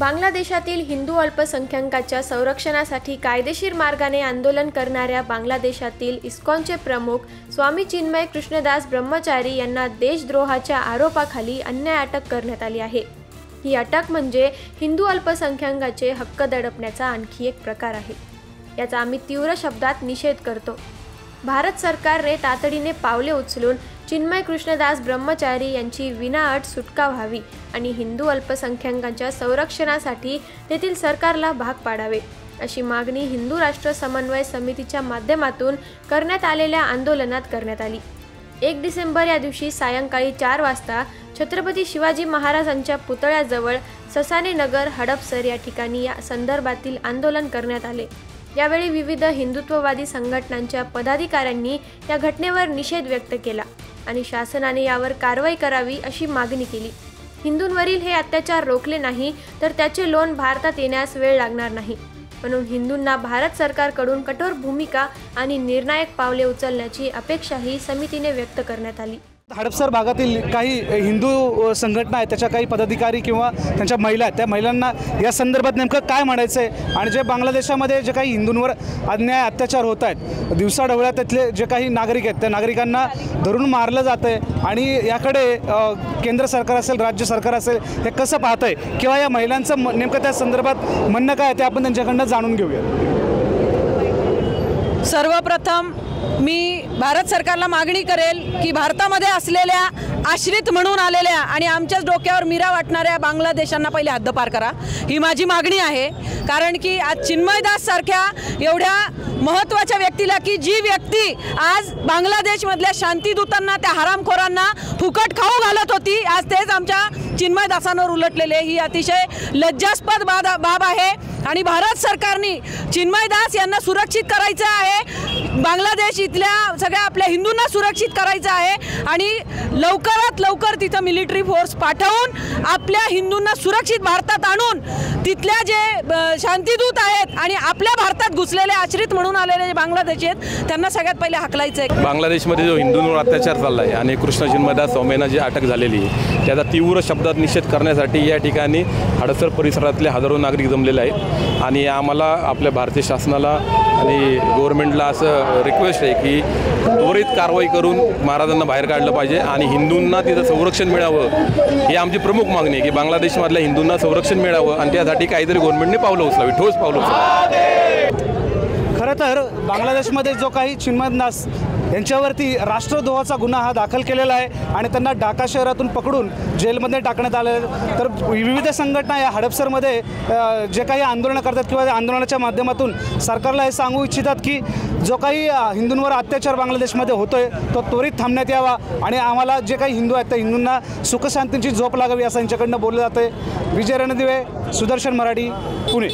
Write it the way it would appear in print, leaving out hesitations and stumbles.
बांगलादेशातील हिंदू अल्पसंख्याकांच्या संरक्षणासाठी कायदेशीर मार्गाने आंदोलन करणाऱ्या बांगलादेशातील इस्कॉनचे प्रमुख स्वामी चिन्मय कृष्णदास ब्रह्मचारी यांना देशद्रोहाच्या आरोपाखाली अन्याय अटक करण्यात आली आहे। ही अटक म्हणजे हिंदू अल्पसंख्याकांचे हक्क दडपण्याचा आणखी एक प्रकार आहे। याचा आम्ही तीव्र शब्दात निषेध करतो। भारत सरकारने तातडीने पावले उचलून चिन्मय कृष्णदास ब्रह्मचारी यांची विनाअट सुटका व्हावी आणि हिंदू अल्पसंख्याकांच्या संरक्षणासाठी तेथील सरकारला भाग पाडावे अशी मागणी हिंदू राष्ट्र समन्वय समितीच्या माध्यमातून करण्यात आलेल्या आंदोलनात करण्यात आली। 1 डिसेंबर या दिवशी सायंकाळी 4 वाजता छत्रपती शिवाजी महाराजांच्या पुतळ्याजवळ ससाने नगर हडपसर या ठिकाणी या संदर्भातील आंदोलन करण्यात आले। यावेळी विविध हिंदुत्ववादी संघटनांच्या पदाधिकाऱ्यांनी या घटनेवर निषेध व्यक्त केला आणि शासनाने यावर कारवाई करावी अशी मागणी केली। हिंदूंवरील हे अत्याचार रोखले नाही तर त्याचे लोण भारतात येण्यास वेळ लागणार नाही, म्हणून हिंदूंना भारत सरकारकडून कठोर भूमिका आणि निर्णायक पावले उचलण्याची अपेक्षाही समितीने व्यक्त करण्यात आली। हडपसर भागातील काही हिंदू संघटना आहेत, त्याच्या काही पदाधिकारी किंवा त्यांच्या महिला आहेत, त्या महिलांना या संदर्भात नेमकं काय म्हणायचं आहे आणि जे बांगलादेशामध्ये जे काही हिंदूंवर अन्याय अत्याचार होत आहेत, दिवसाढवळ्या त्यातले जे काही नागरिक आहेत त्या नागरिकांना धरून मारलं जातं आहे आणि याकडे केंद्र सरकार असेल राज्य सरकार असेल हे कसं पाहतं आहे किंवा या महिलांचं नेमकं त्या संदर्भात म्हणणं काय आहे ते आपण त्यांच्याकडनं जाणून घेऊया। सर्वप्रथम मी भारत सरकारला मागणी करेल की भारतामध्ये असलेल्या आश्रित म्हणून आलेल्या आणि आमच्याच डोक्यावर मिरा वाटणाऱ्या बांगलादेशांना पहिले हद्दपार करा, ही माझी मागणी आहे। कारण की आज चिन्मयदास सारख्या एवढ्या महत्त्वाच्या व्यक्तीला की जी व्यक्ती आज बांगलादेशमधल्या शांतीदूतांना त्या हरामखोरांना फुकट खाऊ घालत होती, आज तेच आमच्या चिन्मयदासांवर उलटलेले, ही अतिशय लज्जास्पद बाब आहे आणि भारत सरकारने चिन्मयदास यांना सुरक्षित करायचं आहे, बांगलादेश इथल्या सगळ्या आपल्या हिंदूंना सुरक्षित करायचं आहे आणि लवकरात लवकर तिथं मिलिटरी फोर्स पाठवून आपल्या हिंदूंना सुरक्षित भारतात आणून तिथल्या जे शांतीदूत आहेत आणि आपल्या भारतात घुसलेले आश्रित म्हणून आलेले जे बांगलादेशी आहेत त्यांना सगळ्यात पहिले हाकलायचं आहे। बांगलादेशमध्ये जो हिंदूंवर अत्याचार चालला आहे आणि कृष्ण चिन्मयदास स्वामींना जी अटक झालेली आहे त्याचा तीव्र शब्दात निषेध करण्यासाठी या ठिकाणी हडपसर परिसरातले हजारो नागरिक जमलेले आहेत आणि आम्हाला आपल्या भारतीय शासनाला आणि गव्हर्नमेंटला असं रिक्वेस्ट आहे की त्वरित कारवाई करून महाराजांना बाहेर काढलं पाहिजे आणि हिंदूंना तिथं संरक्षण मिळावं ही आमची प्रमुख मागणी आहे की बांगलादेशमधल्या हिंदूंना संरक्षण मिळावं आणि त्यासाठी काहीतरी गव्हर्नमेंटने पावलं उचलावी, ठोस पावलं उचलावी। खरं तर बांगलादेशमध्ये जो काही चिन्मयदास यांच्यावरती राष्ट्रद्रोहाचा गुन्हा हा दाखल केलेला आहे आणि त्यांना ढाका शहरातून पकडून जेलमध्ये टाकण्यात आले, तर विविध संघटना या हडपसरमध्ये जे काही आंदोलनं करतात किंवा आंदोलनाच्या माध्यमातून सरकारला हे सांगू इच्छितात की जो काही हिंदूंवर अत्याचार बांगलादेशमध्ये होतोय तो त्वरित थांबण्यात यावा आणि आम्हाला जे काही हिंदू आहेत त्या हिंदूंना सुखशांतीची झोप लागावी असं यांच्याकडनं बोललं जातं आहे। विजय रणदिवे, सुदर्शन मराठी, पुणे।